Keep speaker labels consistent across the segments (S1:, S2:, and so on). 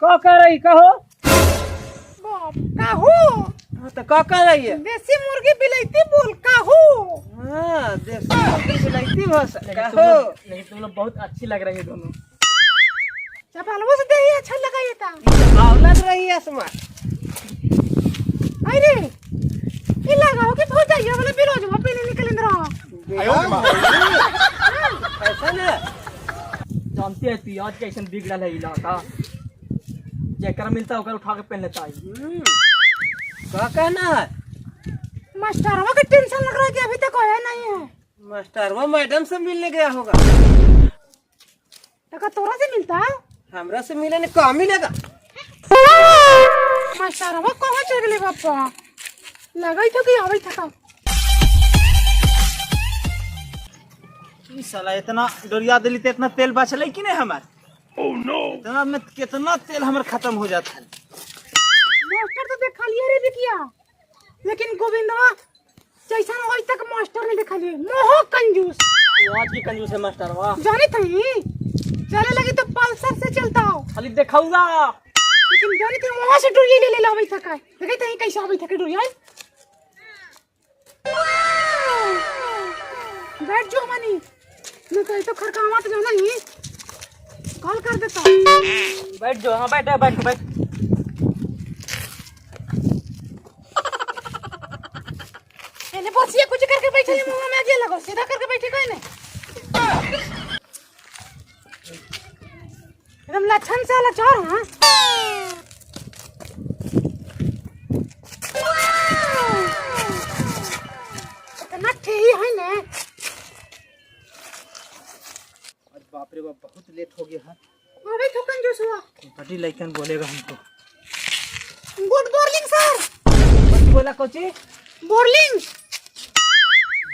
S1: का कर रही कहो
S2: काहू
S1: तो का कर रही है?
S2: देसी मुर्गी बिलैती बोल काहू।
S1: हाँ देसी मुर्गी बिलायती भाषा कहो।
S3: नहीं तुम लोग बहुत अच्छी लग रही है दोनों।
S2: चपलवो से दही अच्छा लगा ये ता
S1: आव लग रही है असमा।
S2: अरे ये लगाओ कि बहुत जाइए वाला बिरोज वो पहले निकल रहा
S1: ऐसा ना
S3: जानते है तू आज कैसन बिगड़ल है इलाका, जेकर मिलता होकर उठा के पहन लेता है।
S1: का कहना है?
S2: मास्टरवा का टेंशन लग रहा है कि अभी तक आया नहीं है।
S1: मास्टर वो मैडम से मिलने गया होगा।
S2: टका तोरा से मिलता है?
S1: हमरा से मिलने का मिलेगा।
S2: मास्टरवा कहाँ चल गए पापा? लगाई था कि आवे था।
S1: ई साला इतना डोरिया दिली तो इतना तेल बचले कि नहीं हमार? ओह नो इतना में कितना तेल हमर खत्म हो जाता है।
S2: मास्टर तो देखा लिया रे बिकिया, लेकिन गोविंदवा जैसा आज तक मास्टर ने देखा लिए मोह कंजूस।
S3: वो आज की कंजूस है मास्टर वाह।
S2: जाने थी चले लगी तो पल्सर से चलता हो,
S3: खाली देखाऊंगा।
S2: लेकिन जाने थी वहां से डोरिया ले ले आवे था का देखे थे कैसे आवे था के डोरिया। बैठ जो मनी मैं कहीं तो खरकावा तो जाना ही कॉल कर देता।
S3: बैठ जाओ। हाँ बैठ बैठ बैठ।
S2: एने बसिया कुछ करके बैठे मुंह में आगे लगो सीधा करके बैठे कोई नहीं एकदम लक्षण से वाला चोर। हां इतना ठेही है ना।
S1: अरे बाप रे बाप बहुत लेट हो गया है।
S2: अबे ठोकन जो सुआ
S1: बड़ी लइकन बोलेगा हमको।
S2: Good morning sir.
S1: कौन बोला कोची?
S2: मॉर्निंग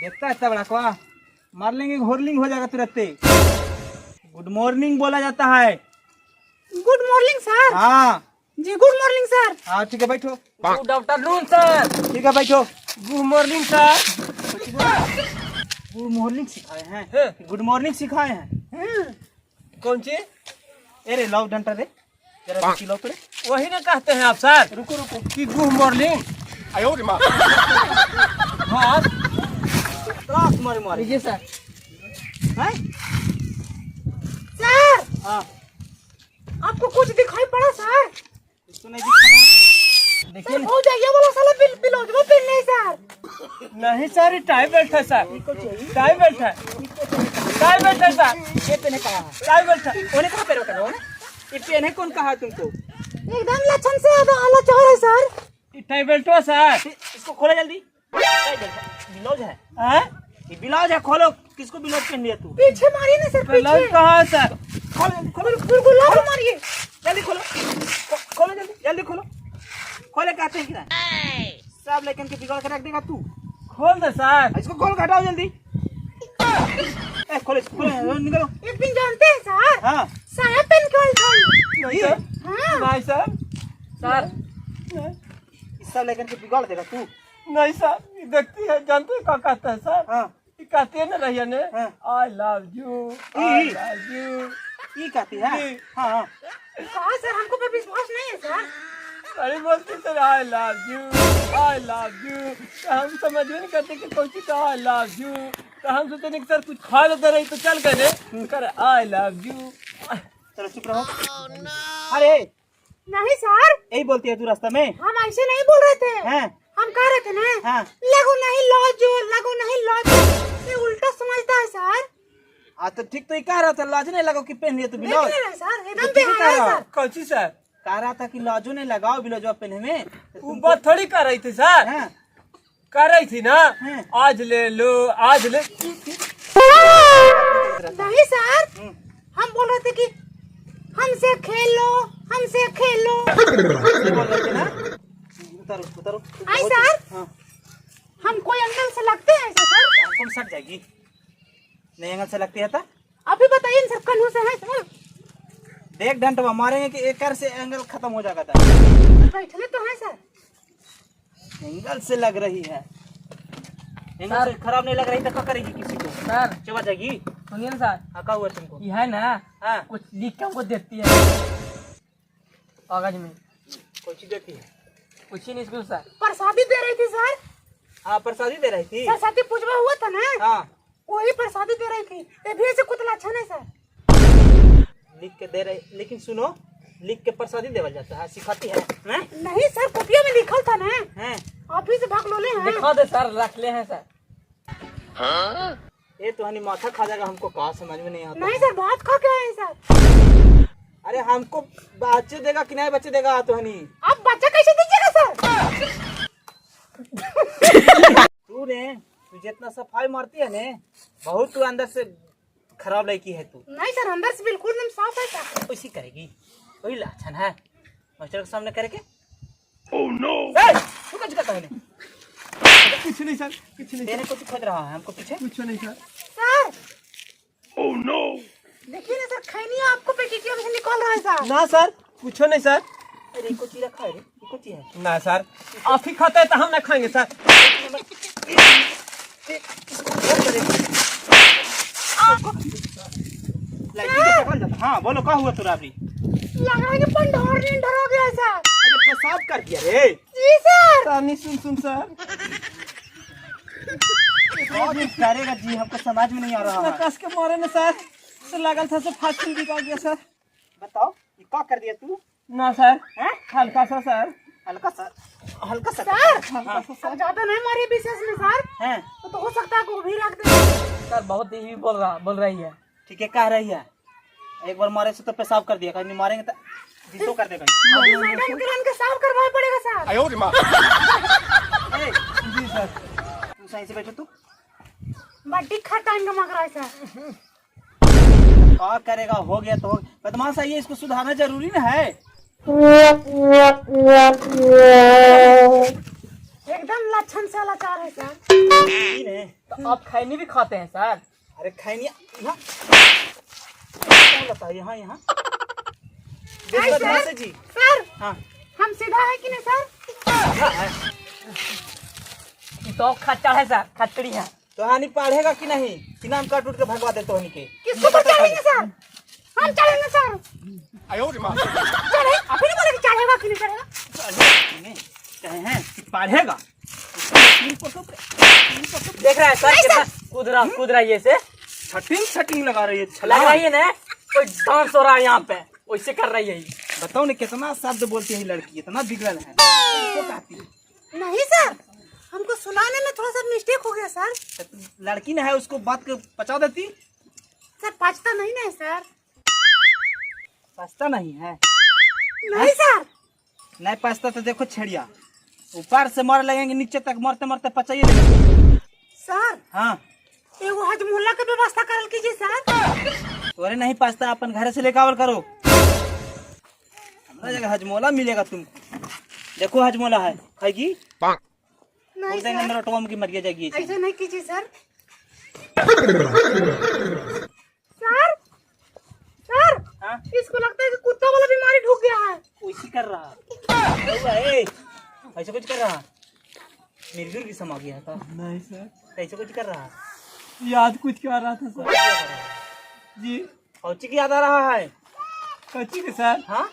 S1: देखता है तबड़ा को मार लेंगे होरलिंग हो जाएगा तुरंत। गुड मॉर्निंग बोला जाता है।
S2: Good morning sir.
S1: हाँ
S2: जी गुड मॉर्निंग सर।
S1: हाँ ठीक है बैठो।
S3: Good afternoon sir.
S1: ठीक है बैठो।
S3: Good morning sir.
S1: Good morning सिखाए हैं? गुड मॉर्निंग सिखाए हैं?
S3: कौन सी?
S1: अरे लाओ डंटा रे जरा खिलाओ तो रे।
S3: वही ना कहते हैं आप सर।
S1: रुको रुको
S3: कि गुड मॉर्निंग।
S1: हाँ त्रास मारे मारे
S3: लीजिए सर।
S1: हैं?
S2: सर
S1: हाँ
S2: आपको कुछ दिखाई पड़ा सर?
S1: इसको नहीं दिखा।
S3: देखिए
S2: सर हो जाइए वाला साला बिल बिलोज वो पिन नहीं सर।
S3: नहीं सर टाई बेल्ट है सर। टाई बेल्ट है। टाई बेल्ट है सर।
S1: ये पेने कहा है?
S3: टाई बेल्ट है।
S1: उन्हें कहाँ पेरो करो? ये पेने कौन कहा तुमको?
S2: एकदम लक्षण से वाला चोर है सर।
S3: टाई बेल्ट हो सर।
S1: इसको खोलो जल्दी। ब्लाउज है?
S3: हैं?
S1: ये ब्लाउज है खोलो। किसको ब्लाउज पहन लिया तू?
S2: पीछे मारिए ना सर
S3: ब्लाउज
S2: पीछे।
S3: कहाँ है सर?
S1: खोलो जल्दी खोलो।
S2: बिल्कुल लाभ मारिए।
S1: जल्दी खोलो। खोलो जल्दी जल्दी खोलो। खोले कहते हैं कि ना सब लेकिन के बिगाड़ के रख देगा तू।
S3: खोल दे सर।
S1: इसको खोल के हटाओ जल्दी। ए खोलो खोलो निकलो।
S2: एक दिन जानते हैं सर
S1: हाँ
S2: साया पेन क्यों था?
S1: नहीं
S3: सर।
S2: हाँ
S3: नहीं सर। सर
S1: इस सब लेकिन के बिगाड़ देगा तू।
S3: नहीं सर ये देखती है जानते हैं क्या कहता है सर?
S1: हाँ
S3: ये कहती है ना रहिया ने
S1: हाँ।
S3: I love you
S1: E.
S3: I love you.
S1: ये कहती है? हाँ हाँ
S2: कहा सर हमको पे विश्वास नहीं है सर।
S3: अरे बोलती sir I love you I love you. तो हम समझ नहीं करते कि कौन सी आई लव यू। तो हम सोचते नहीं कि सर कुछ खा लेते रही तो चल गए कर आई लव यू।
S1: चलो चुप रहो। अरे
S2: नहीं सर
S1: यही बोलती है तू रास्ता में?
S2: हम ऐसे नहीं बोल रहे थे।
S1: हैं?
S2: हम कह रहे थे ना
S1: हाँ
S2: लगो नहीं लॉजो लगो नहीं लॉजो। ये उल्टा समझता है सर।
S1: हाँ तो ठीक तो ही कह रहा था लाज नहीं लगाओ कि पहन लिया तू
S2: देख
S1: ब्लाउज।
S2: ले रहे सर एकदम
S1: ठीक ही
S2: बेहाया
S1: कह
S2: है
S1: रहा।
S2: सर।
S3: कौन सी सर?
S1: कह रहा था कि लाजो नहीं लगाओ ब्लाउज पहने में। तो
S3: वो
S1: तुमको-
S3: बात थोड़ी कर रही थी सर।
S1: हैं?
S3: कर रही थी ना
S1: हैं?
S3: आज ले लो आज ले।
S2: नहीं सर हम बोल रहे थे कि हमसे खेलो हमसे खेलो।
S1: ये बोल रहे थे ना? उतारो उतारो।
S2: आई सर
S1: हाँ
S2: हम कोई एंगल से लगते हैं ऐसा सर?
S1: कौन सट जाएगी? नहीं एंगल से लगती है तो
S2: अभी बताइए सर कन्हू से है सर।
S1: देख डंटवा मारेंगे कि एक से एंगल खत्म हो जाएगा था।
S2: बैठने तो है सर।
S1: एंगल से लग रही है। एंगल से खराब नहीं लग रही तो क्या करेगी किसी को?
S3: सर
S1: चबा जाएगी।
S3: सुनिए ना सर
S1: हाँ क्या हुआ तुमको?
S3: ये है ना
S1: हाँ
S3: कुछ लिख के हमको देती है। कागज में
S1: कोची देती है?
S3: कुछ ही नहीं इसको सर।
S2: प्रसादी दे रही थी सर।
S1: हाँ प्रसादी दे रही थी।
S2: सरस्वती पूजवा हुआ था ना,
S1: हाँ
S2: वही प्रसादी दे रही थी। ये भी ऐसे कुछ अच्छा नहीं सर।
S1: लिख के दे रही, लेकिन सुनो, लिख के प्रसादी देवल जाता है, सिखाती है हैं?
S2: नहीं सर, कॉपियों में लिखल था ना,
S1: हैं?
S2: आप ही से भाग लोले हैं।
S3: दिखा दे सर, रख ले हैं सर।
S1: ये तो हनी माथा खा जाएगा, हमको कहा समझ में नहीं आता।
S2: नहीं सर, बहुत खा के आए हैं सर।
S1: अरे हमको बच्चे देगा कि नहीं बच्चे देगा तो हनी?
S2: आप बच्चा कैसे दीजिएगा सर?
S1: तू ने तू जितना सफाई मारती है ने, बहुत तू अंदर से खराब लड़की है तू।
S2: नहीं सर, अंदर से बिल्कुल एकदम साफ है सर।
S1: वैसी करेगी, वही लक्षण है मास्टर के सामने करके।
S3: Oh no.
S1: तू कुछ कहता है?
S3: कुछ नहीं सर, कुछ नहीं।
S1: तेरे को तू खोद रहा है हमको पीछे।
S3: कुछ नहीं सर।
S2: Sir
S3: oh no.
S2: देखिए ना सर, खैनी आपको पेटीकोट से निकल रहा है सर।
S3: ना सर, कुछ नहीं सर।
S1: अरे को चीज रखा है रे, ये को चीज है।
S3: ना सर, आप ही खाते हैं तो हम ना खाएंगे सर।
S1: हाँ बोलो, क्या हुआ तुरा अभी?
S2: लग रहा है कि पंडोर निंडर हो गया है सर।
S1: अरे पेशाब कर दिया रे।
S2: जी सर।
S3: सानी सुन सर।
S1: और ये करेगा जी, हमको समझ में नहीं आ रहा है।
S3: कस के मारे ना सर, तो लगल था से फास्ट निकाल गया सर।
S1: बताओ ये क्या कर दिया तू?
S3: ना सर,
S1: हैं?
S3: हल्का सा सर।
S1: हल्का सा
S2: सर
S3: हल्का सा सर।
S2: अब ज्यादा नहीं मारिए विशेष में सर,
S1: हैं?
S2: तो हो सकता है गोभी रख दे।
S3: सर बहुत ही बोल रही है।
S1: ठीक है, कह रही है एक बार मारे से तो पेशाब कर दिया, कहीं मारेंगे तो जिसको कर देगा।
S2: अभी मैडम के रन के साफ करवाना पड़ेगा सर।
S1: ए,
S3: जी सर।
S1: तू सही से बैठो। तू
S2: बड्डी खा टाइम का मांग रहा है सर।
S1: क्या करेगा, हो गया तो हो गया। बदमाश है ये, इसको सुधारना जरूरी ना है।
S2: एकदम लक्षण से लाचार है सर।
S1: नहीं ने।
S3: तो आप खैनी भी खाते हैं सर?
S1: अरे खैनिया यहाँ कौन लगता है? यहाँ यहाँ
S2: नहीं
S1: बदमाश है
S2: सर,
S1: जी।
S2: सर
S1: हाँ
S2: हम सीधा है कि नहीं सर?
S3: ये तो खट्टा है सर, खट्टड़ी है।
S1: तो हानि पढ़ेगा कि नहीं, कि नाम काट उठ के भगवा दे तो हनी के।
S2: किसको पर चढ़ेंगे सर? हम चढ़ेंगे सर। चढ़े, आप ही नहीं बोले कि चढ़ेगा कि नहीं चढ़ेगा?
S1: कहे हैं कि पढ़ेगा।
S3: देख रहा है सर कितना कूद रहा है ये से।
S1: छटिंग लगा रही है।
S3: लग रही है ना कोई डांस हो रहा है यहाँ पे, वैसे कर रही है ये।
S1: बताओ ना कितना शब्द बोलती है लड़की, इतना बिगड़ल है। इसको कहती है।
S2: नहीं सर, हमको सुनाने में थोड़ा सा मिस्टेक हो गया सर।
S1: लड़की ने है, उसको बात के पचा देती।
S2: सर पचता नहीं ना है सर।
S1: पछता नहीं है?
S2: नहीं सर।
S1: नहीं पछता तो देखो छेड़िया, ऊपर से मर लगेंगे, नीचे तक मरते मरते पचाइए देंगे।
S2: सर
S1: हाँ
S2: एगो हजमोला की व्यवस्था करल कीजिए सर।
S1: तोरे नहीं पछता, अपन घर से लेकर करो। हमारा जगह हजमोला मिलेगा तुमको। देखो हजमोला है, खाएगी?
S2: नहीं
S1: देंगे
S2: सर,
S1: अंदर ऑटो में मर जाएगी।
S2: ऐसे नहीं कीजिए सर। सर सर
S1: हाँ?
S2: इसको लगता है कि कुत्ता वाला बीमारी ढुक गया है।
S1: वैसी कर रहा है, ऐसे कुछ कर रहा, मिर्जुर की समा गया था।
S3: नहीं सर,
S1: ऐसे कुछ कर रहा
S3: याद कुछ क्या आ रहा था सर जी।
S1: कौची की याद आ रहा है?
S3: कोची के सर?
S1: हाँ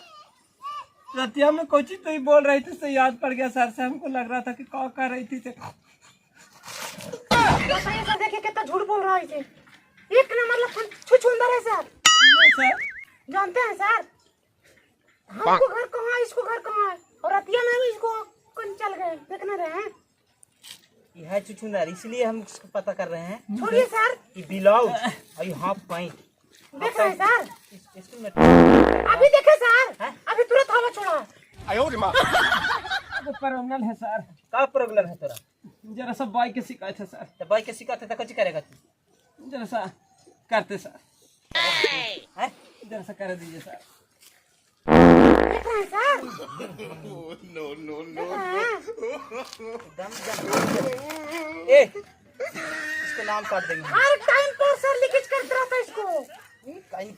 S3: रतिया में कोची तो ही बोल रही थी तो याद पड़ गया सर से। हमको लग रहा था कि क्या कर रही थी।
S2: बताइए सर, देखिए कितना झूठ बोल रहा है इसे। एक नंबर लक्षण छुछुंदर है सर।
S3: सर
S2: जानते हैं सर, हमको घर कहाँ है, इसको घर कहाँ है, और रतिया में भी इसको कौन चल गए देखने रहे हैं।
S1: ये है चुचुंदर, इसलिए हम इसको पता कर रहे हैं।
S2: छोड़िए सर,
S1: ये ब्लाउज और ये हाफ पैंट।
S2: देख रहे हैं सर,
S1: इसको मैं
S2: अभी देखे सर,
S1: हैं?
S2: अभी तुरंत हवा छोड़ा।
S3: वो प्रॉब्लम है सर,
S1: का प्रॉब्लम है तोरा?
S3: जरा सा बाइक के शिकायत है सर।
S1: तो भाई के सिखाते तो कुछ करेगा तू?
S3: जरा सा करते सर,
S1: हैं?
S3: जरा सा कर दीजिए सर।
S2: देख रहे हैं सर,
S1: दम ए, इसको नाम काट देंगे।
S2: हर टाइम पर सर लीकेज करता रहता है इसको।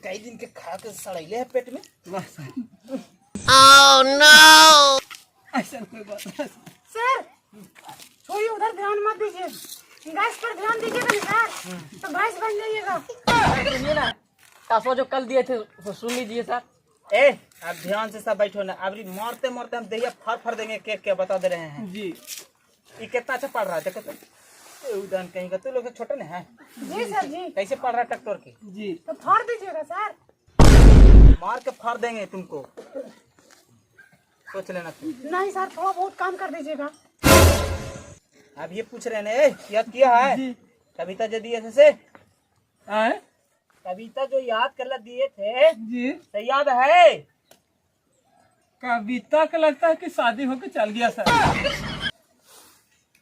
S1: कई दिन के खा के सड़ैले है पेट में।
S3: वाह सर, ऐसा कोई बात नहीं
S2: सर छोड़िए, उधर ध्यान मत दीजिए, गैस पर ध्यान दीजिएगा ना सर, तो गैस बन जाइएगा।
S3: सुनिए ना, टासवा जो कल दिए थे वो सुन लीजिए सर।
S1: ए आप ध्यान से सब बैठो ना, अभी मारते मारते हम दहिया फाड़ देंगे केक के, बता दे रहे हैं।
S3: जी
S1: ये कितना अच्छा पढ़ रहा है, देखो तो उदान कहीं का, तू लोग छोटे ना है,
S2: जी सर जी।
S1: कैसे पढ़ रहा है ट्रैक्टर के,
S3: जी
S2: तो फाड़ दीजिएगा सर।
S1: मार के फाड़ देंगे तुमको, सोच लेना तुम।
S2: नहीं सर, थोड़ा बहुत काम कर दीजिएगा।
S1: अब ये पूछ रहे हैं, याद किया है
S3: जी
S1: कविता जो दिए थे से,
S3: आए
S1: कविता जो याद कर दिए थे
S3: जी
S1: तो याद है?
S3: कविता का लगता है कि शादी होके चल गया सर।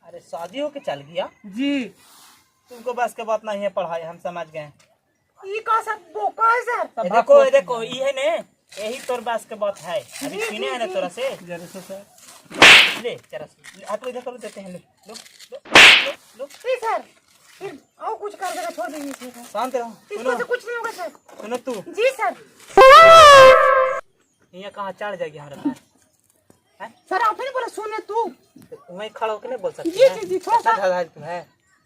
S1: अरे शादी होके चल गया,
S3: जी
S1: तुमको बस के बात नहीं है पढ़ाई, हम समझ गए।
S2: ये का सर बोका है सर।
S1: ये देखो ये देखो, ये है ने, यही तोर बस के बात है, अभी पीने है ना तोरा से,
S3: जरा सा सर।
S1: ले जरा से हाथ में देखो, देते हैं, ले लो लो लो लो,
S2: जी सर, फिर और कुछ कर देगा, छोड़ दीजिए सर।
S1: शांत रहो।
S2: इसमें से कुछ नहीं होगा सर।
S1: सुनो तू,
S2: जी सर।
S1: यहाँ कहाँ चढ़ जाएगी हमारा है?
S2: सर आप ही ने बोला सुने तू।
S1: तो तुम्हें खड़ा होकर नहीं बोल सकती
S2: जी,
S1: है?
S2: जी, जी, थोड़ा
S1: इतना
S2: सा-
S1: ढाल तू है,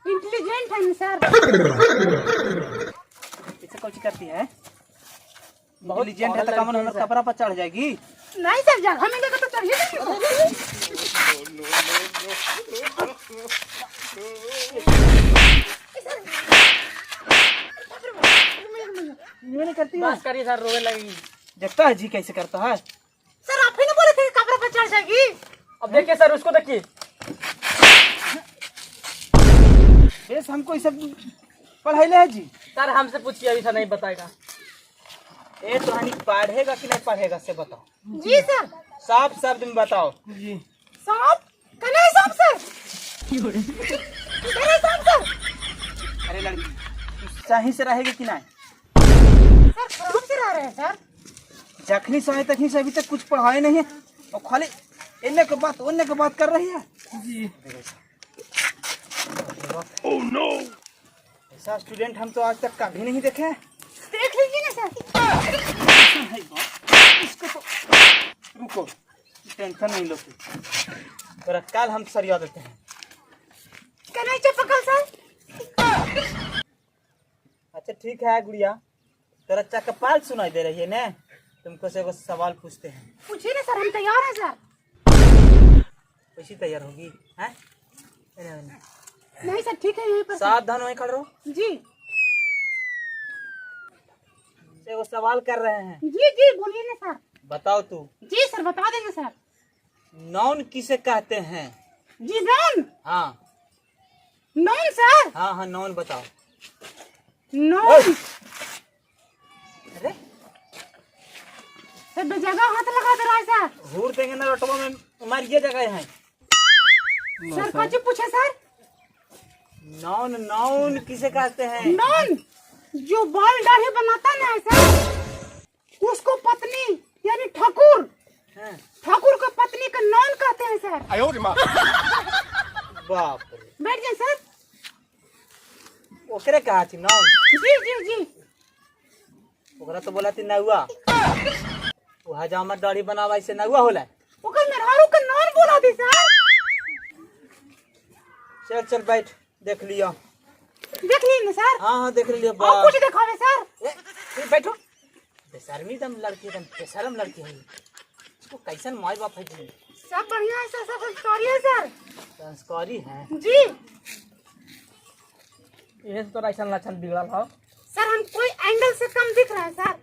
S2: इंटेलिजेंट है ना सर।
S1: पीछे कौन सी करती है? बहुत इंटेलिजेंट है तो कमर हमारे कपड़ा पर चढ़ जाएगी।
S2: नहीं सर, जगह मिलेगा तो चढ़िए नहीं।
S1: ये नहीं करती है,
S3: बस करिए सर, रोने लगेगी।
S1: देखता है जी कैसे करता है।
S2: सर आप ही ने बोले थे कि कपड़े पर चढ़ जाएगी।
S3: अब देखिए सर, उसको देखिए।
S1: बेस हमको ये सब पढ़ाई ले है जी।
S3: सर हमसे पूछिए, अभी सर नहीं बताएगा।
S1: ये तो हनी पढ़ेगा कि नहीं पढ़ेगा से बताओ,
S2: जी सर।
S1: साफ शब्द में बताओ।
S3: जी
S2: सांप कने सांप सर, कने सांप सर।
S1: अरे लड़की तू सही से रहेगी कि नहीं?
S2: सर खराब से रह रहे हैं सर।
S1: जखनी समय तक से अभी तक कुछ पढ़ाए नहीं है और खाली इन्ने के बात उन्ने के बात कर रही है।
S3: जी
S1: ओह नो, ऐसा स्टूडेंट हम तो आज तक कभी नहीं देखे हैं।
S2: देख लीजिए ना सर।
S1: इसको तो रुको, टेंशन नहीं लो तू, तेरा कल हम सरिया देते हैं।
S2: कने चपकल सर।
S1: अच्छा ठीक है गुड़िया, तेरा चकपाल सुनाई दे रही है ना, तुमको से एगो सवाल पूछते हैं,
S2: पूछिए ना सर, हम तैयार हैं सर।
S1: कैसी तैयार होगी हैं?
S2: नहीं सर ठीक है, यहीं पर सर।
S1: सावधान वहीं खड़े रहो,
S2: जी
S1: एगो सवाल कर रहे हैं,
S2: जी जी बोलिए ना सर।
S1: बताओ तू,
S2: जी सर बता देंगे सर।
S1: नॉन किसे कहते हैं?
S2: जी नॉन,
S1: हाँ
S2: नॉन सर,
S1: हाँ हाँ नॉन बताओ।
S2: नॉन।
S1: अरे
S2: सर बेजगह हाथ लगा दे रहा है सर।
S1: घूर देंगे ना रोटवा में, हमारी ये जगह है।
S2: सर कौन पूछे सर?
S1: नॉन नॉन किसे कहते हैं?
S2: नॉन जो बाल दाढ़ी बनाता ना है सर, उसको पत्नी यानी ठाकुर,
S1: हाँ,
S2: ठाकुर को पत्नी का नॉन कहते हैं सर।
S1: बाप रे,
S2: बैठ जाए सर।
S1: ओकरे कहा थी नॉन?
S2: जी जी जी।
S1: ओकरा तो बोला थी नौआ, वो हजामत दाढ़ी बनावा इसे नौआ होला।
S2: ओकर मेहरारू का नॉन बोला दी सर।
S1: चल चल बैठ, देख लिया।
S2: देख ली ना सर।
S1: हाँ हाँ देख लिया।
S2: और कुछ दिखावे सर।
S1: फिर बैठो, बेशर्मी दम लड़की, एकदम बेशरम लड़की है, इसको कैसन माई बाप है जी?
S2: सब बढ़िया है सर, सब संस्कारी है सर।
S1: संस्कारी है
S2: जी
S3: ये तो ऐसा लक्षण बिगड़ल हो।
S2: सर, हम कोई एंगल से कम दिख रहा है सर।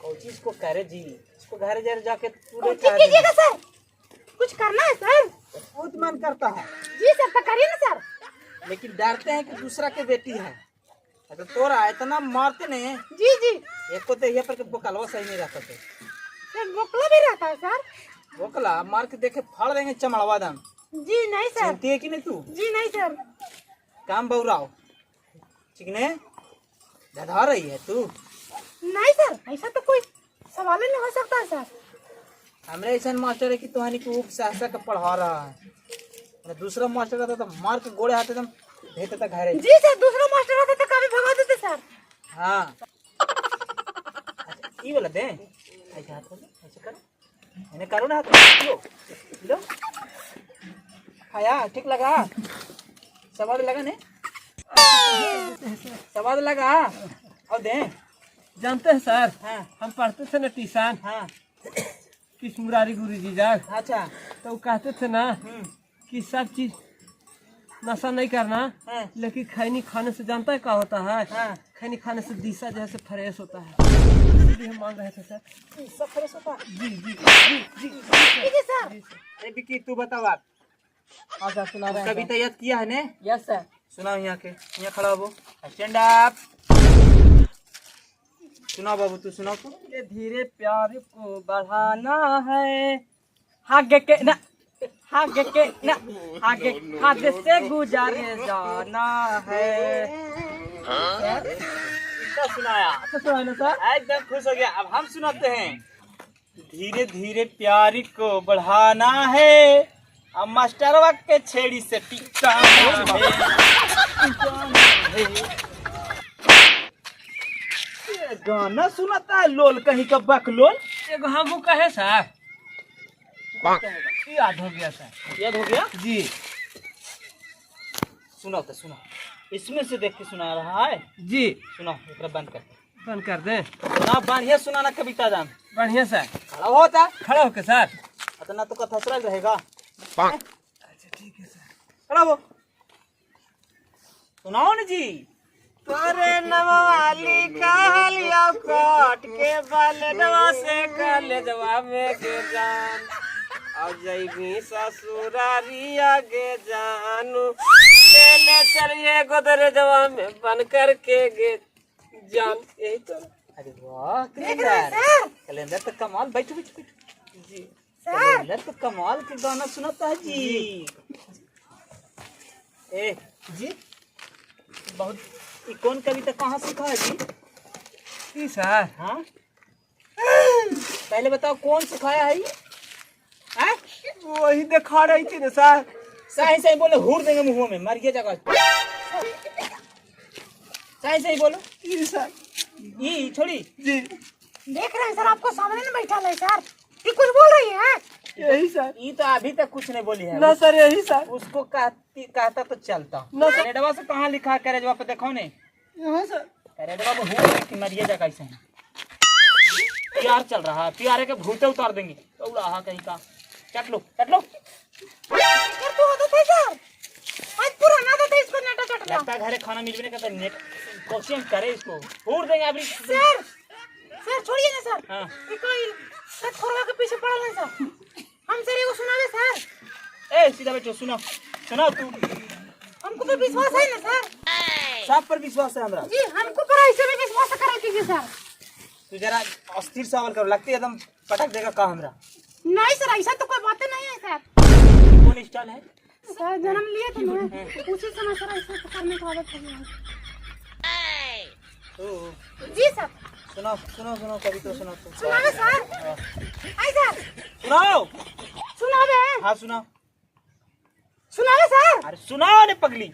S1: कोची इसको कह रहे जी, इसको घर घर जाके पूरे
S2: कुछ
S1: कह देना।
S2: कीजिएगा सर, कुछ करना है सर।
S1: बहुत मन करता है,
S2: जी सर तो करिए ना सर।
S1: लेकिन डरते हैं कि दूसरा के बेटी है, तो तोरा इतना मारते नहीं है।
S2: जी जी
S1: एक को तो ये पर के बोकलवा सही नहीं रहता थे,
S2: सर, बोकला भी रहता है सर।
S1: बोकला मार के देखे फाड़ देंगे चमड़वा दम।
S2: जी नहीं सर।
S1: सुनती है कि नहीं तू?
S2: जी नहीं सर।
S1: काम बहुराओ चिकने धधा रही है तू।
S2: नहीं सर, ऐसा तो कोई सवाल ही नहीं हो सकता है सर।
S1: हमरे ऐसा मास्टर है कि तुम्हारी को सहसा का पढ़ा रहा है, और दूसरा मास्टर रहता तो मार के गोड़े हाथ एकदम भेजता था घरे।
S2: जी सर, दूसरा मास्टर आता तो कभी भगा देते सर।
S1: हाँ अच्छा ये वाला दे, ऐसे हाथ खोलो, ऐसे करो, इन्हें करो ना हाथ लो लो, खाया ठीक लगा? स्वाद लगा ने? स्वाद लगा? और दे
S3: जानते हैं सर,
S1: हाँ
S3: हम पढ़ते थे ना ट्यूशन
S1: हाँ
S3: किस मुरारी गुरु जी जाग,
S1: अच्छा
S3: तो वो कहते थे ना कि सब चीज नशा नहीं करना,
S1: हाँ
S3: लेकिन खैनी खाने से जानता है क्या होता है?
S1: हाँ
S3: खैनी खाने से दिशा जो है से फ्रेश होता है, इसलिए हम मांग रहे थे सर।
S1: सब फ्रेश होता है।
S3: जी जी जी जी
S2: ठीक है सर।
S1: अरे विकी तू बता बात,
S3: हाँ सर सुना रहे हैं
S1: कविता याद किया है ने?
S3: Yes sir.
S1: सुनाओ यहाँ के, यहाँ खड़ा हो, स्टैंड अप। सुनाओ बाबू, तू सुनाओ तू।
S3: धीरे धीरे प्यार को बढ़ाना है, आगे के ना आगे के ना आगे आगे से गुजारे जाना है।
S1: क्या सुनाया?
S3: अच्छा सुना ना सर।
S1: एकदम खुश हो गया। अब हम सुनाते हैं। धीरे धीरे प्यार को बढ़ाना है, अब मास्टरवा के छेड़ी से टिकाना है। ये गाना सुनाता है लोल कहीं का बकलोल।
S3: एगो हमको कहे सर, याद हो गया सर।
S1: याद हो गया
S3: जी
S1: सुनाओ तो सुनाओ, इसमें से देख के सुना रहा है।
S3: जी
S1: सुनाओ, एकरा बंद कर,
S3: बंद कर दे।
S1: ना बढ़िया सुनाना कविता जान।
S3: बढ़िया सर,
S1: खड़ा होता
S3: खड़ा होके सर।
S1: इतना तो कथा सुनाई रहेगा।
S3: अच्छा ठीक है सर।
S1: खड़ा हो, सुनाओ ना जी।
S3: तोरे नवाली कालिया काट के बलडवा से कलेजवा में के जान, अब जइबी ससुरारी आगे जानू, ले ले चलिए गोदरेजवा में बन कर के गे जान। यही तो।
S1: अरे वाह कैलेंडर, कैलेंडर तो कमाल। बैठो बैठो बैठो जी। कैलेंडर तो कमाल के गाना सुनाता है जी। ए जी, बहुत ये कौन कविता कहाँ सीखा है जी?
S3: जी सर।
S1: हाँ पहले बताओ कौन सिखाया है ये? हाँ?
S3: वही दिखा रही थी ना सर।
S1: सही सही बोलो, हूर देंगे मुंह में, मर गया जगह। सही सही बोलो।
S3: जी सर।
S1: ये छोड़ी
S3: जी
S2: देख रहे हैं सर, आपको सामने में बैठा है सर, ये कुछ बोल रही है।
S3: यही सर।
S1: ये तो अभी तक कुछ नहीं बोली है।
S3: ना सर यही सर।
S1: उसको कहता तो चलता।
S3: ना सर।
S1: करेडवा से कहाँ लिखा है? करेडवा पे देखो ने,
S3: यहाँ सर।
S1: करेडवा पे हूर कि मरिए जगह कैसे है। प्यार चल रहा है, प्यारे के भूते उतार देंगे। तो रहा कहीं का, चट लो चट लो।
S2: सर तो होता था सर, आज पुराना था इसको नाटा चटला।
S1: लगता है घरे खाना मिलने का, तो नेट कोशिश करे इसको हूर देंगे अभी।
S2: सर सर छोड़िए ना सर।
S1: हाँ
S2: ये कोई सर खोरवा के पीछे पड़ा है सर। हम सर ये सुनावे सर।
S1: ए सीधा बैठो, सुनो सुनो तू।
S2: हमको भी विश्वास है ना सर।
S1: सब पर विश्वास है हमरा
S2: जी, हमको पर ऐसे भी विश्वास करा कीजिए सर।
S1: तू जरा अस्थिर सवाल करो, लगती है एकदम पटक देगा का हमरा।
S2: नहीं सर, ऐसा तो कोई बात नहीं है सर।
S1: कौन स्टाइल है?
S2: सर जन्म लिए थे ना, उसी समय सर ऐसा करने का आदत हो गया। जी सर।
S1: सुनो सुनो सुनो, कभी तो सुनो तो।
S2: सुनावे सर। आई सर
S1: सुनाओ।
S2: सुनावे।
S1: हाँ सुनाओ।
S2: सुनावे सर।
S1: अरे सुनाओ ने पगली।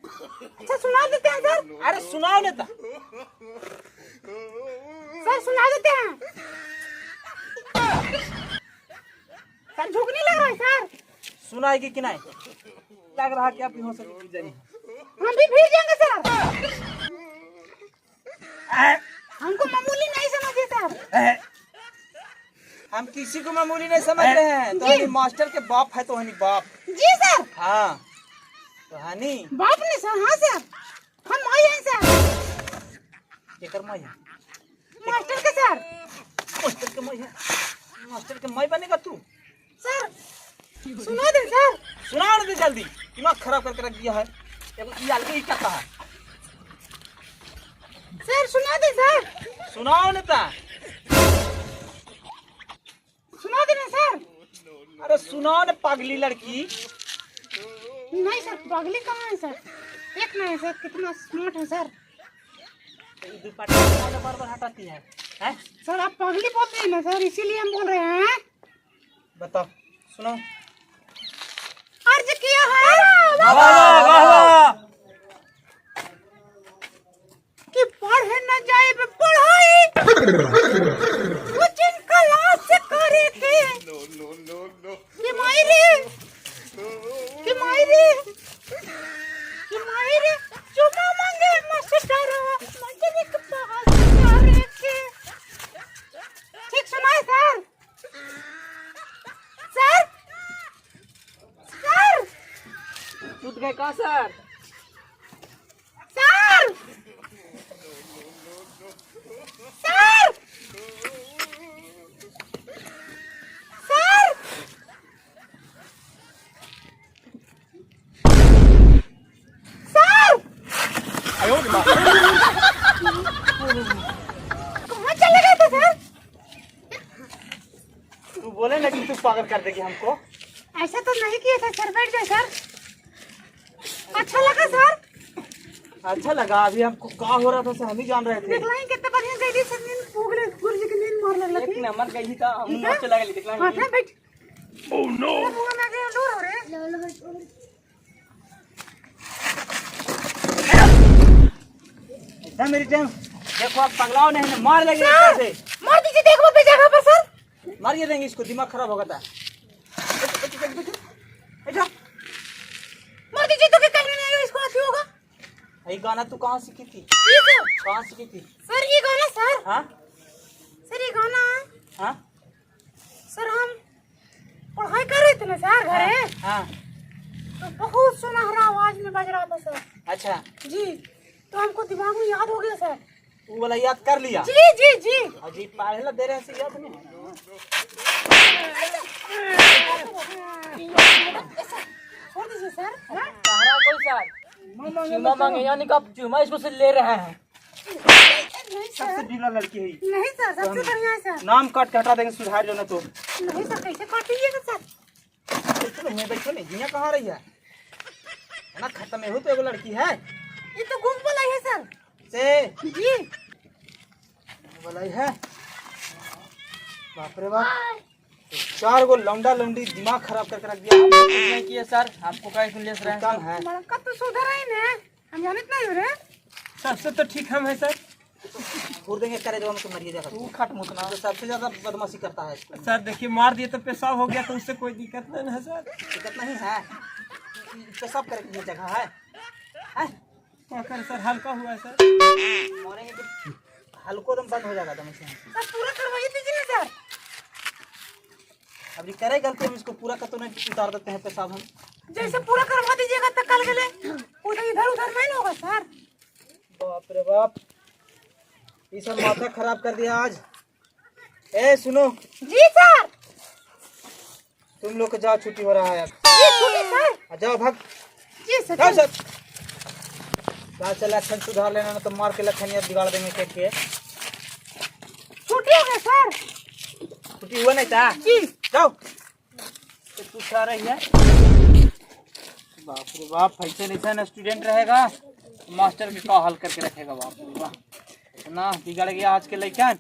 S2: अच्छा सुना देते हैं सर।
S1: अरे सुनाओ ने ता।
S2: सर सुना देते हैं। सर झुकने लग रहा है सर।
S1: सुनाएगी कि नहीं? लग रहा कि आप हो सके जानी।
S2: हम भी भीड़ जाएंगे सर। हमको मामूली नहीं समझे सर।
S1: हम किसी को मामूली नहीं समझ रहे हैं। तो हनी मास्टर के बाप है, तो हनी बाप।
S2: जी सर।
S1: हाँ तो हनी
S2: बाप ने सर। हाँ सर, हम आए हैं सर।
S1: केकर माया?
S2: मास्टर के सर।
S1: मास्टर के माया? मास्टर के माई बनेगा तू?
S2: सर सुना दे सर।
S1: सुनाओ ना दे जल्दी, दिमाग खराब करके रख दिया है। ये अलग ही कहता है।
S2: सर सुना दे सर।
S1: सुनाओ ना ता।
S2: सुना देना सर।
S1: अरे सुनाओ ना पागली लड़की।
S2: नहीं सर, पागली कहाँ है सर? एक नहीं सर, कितना स्मार्ट है सर।
S1: दुपट्टा बार बार हटाती है, हैं?
S2: सर आप पागली बोलते हैं ना सर, इसीलिए हम बोल रहे हैं।
S1: बताओ, सुनो।
S2: अर्ज किया है
S1: वाह वाह वाह।
S2: कि पढ़े न जाए पढ़ाई, वो जिन क्लास करे थे कि मायरे चुमा मांगे मास्टर, मास्टर के पास
S3: गए कहाँ सर?
S2: सर सर सर कहाँ चले गए थे सर?
S1: तू बोले ना कि तू पागल कर देगी हमको।
S2: ऐसा तो नहीं किया था सर, बैठ जाए सर। अच्छा लगा सर?
S1: अच्छा लगा। अभी हमको क्या हो रहा था सर, हम ही जान रहे थे।
S2: देख लाइन कितना बढ़िया गई थी सर, नींद भूगले गुरुजी की नींद मार लग
S3: एक
S2: लगी।
S3: नंबर गई था, हम मौत चला गए देख
S2: हाँ
S3: लाएंगे।
S2: बैठ। ओह नो, मैं गया दूर हो रहे।
S1: इतना मेरी टाइम देखो, आप पगलाओ नहीं, मार लेंगे
S2: सर
S1: से।
S2: मार दीजिए, देखो अपनी जगह पर सर।
S1: मारिए देंगे इसको, दिमाग खराब होगा था।
S2: मार दीजिए तो क्या कहने नहीं आएगा, इसको आती होगा।
S1: ये गाना तू कहाँ सीखी थी?
S2: जी सर।
S1: कहाँ सीखी थी?
S2: सर ये गाना सर,
S1: हाँ
S2: सर ये गाना
S1: हाँ
S2: सर हम पढ़ाई कर रहे थे ना सर घरे,
S1: हाँ।
S2: तो बहुत सुनहरा आवाज में बज रहा था सर।
S1: अच्छा,
S2: जी, तो हमको दिमाग में याद हो गया सर।
S1: वो वाला याद कर लिया?
S2: जी जी जी।
S1: अजी पहला दे रहे से याद नहीं।
S2: छोड़ दीजिए सर। हाँ?
S3: सहारा कोई सर चुमा मांगे यानी कि आप चुमा इसको से ले रहे हैं।
S2: नहीं
S1: सबसे
S2: सर,
S1: बिगड़ा लड़की है ये।
S2: नहीं सर, सबसे बढ़िया है सर।
S1: नाम काट के हटा देंगे, सुधार जो ना तो।
S2: नहीं सर, कैसे काटिएगा सर?
S1: बैठो नहीं, बैठो नहीं, जिया कहाँ रही है ना? खत्म हो तो एगो लड़की है
S2: ये तो गुम बोला है सर।
S1: से
S2: जी
S1: बोला है। बाप रे बाप, 4 गो लौंडा लौंडी दिमाग खराब करके रख दिया।
S3: कुछ नहीं किए सर, आपको क्या सुन ले रहे
S1: काम है।
S2: बड़का तो सुधर ही नहीं, हम जानते नहीं हो रहे।
S3: सबसे तो ठीक हम है सर।
S1: फोड़ देंगे करे जब हमको मरिए जाकर।
S3: तू खट मुतना
S1: तो सबसे ज्यादा बदमाशी करता है इसको।
S3: सर। देखिए मार दिए तो पेशाब हो गया तो उससे कोई दिक्कत नहीं है सर।
S1: दिक्कत नहीं है, पेशाब करे की जगह है, हैं?
S3: क्या करे सर, हल्का हुआ है सर।
S1: मरेंगे तो हल्को दम बंद हो जाएगा दम से।
S2: सर पूरा करवाइए दीजिए ना सर।
S1: अब ये करे गलती, हम इसको पूरा का तो नहीं उतार देते हैं पेशाब हम।
S2: जैसे पूरा करवा दीजिएगा तो कल के लिए उधर इधर उधर नहीं होगा सर।
S1: बाप रे बाप, ये सब माथा खराब कर दिया आज। ए सुनो,
S2: जी सर।
S1: तुम लोग को जाओ, छुट्टी हो रहा है अब।
S2: जी छुट्टी सर।
S1: आ जाओ, भाग
S2: जी सर।
S1: जाओ सर। जा चल, लक्षण सुधार लेना, ना तो मार के लक्षण बिगाड़ देंगे केक के।
S2: छुट्टी हो गया सर।
S1: छुट्टी हुआ नहीं था?
S2: जी
S1: जाओ। तो तू क्या रही है? बाप रे बाप, ऐसे ऐसा ना स्टूडेंट रहेगा, मास्टर भी का हल करके रखेगा। बाप रे बाप, ना बिगड़ गया आज के लड़का।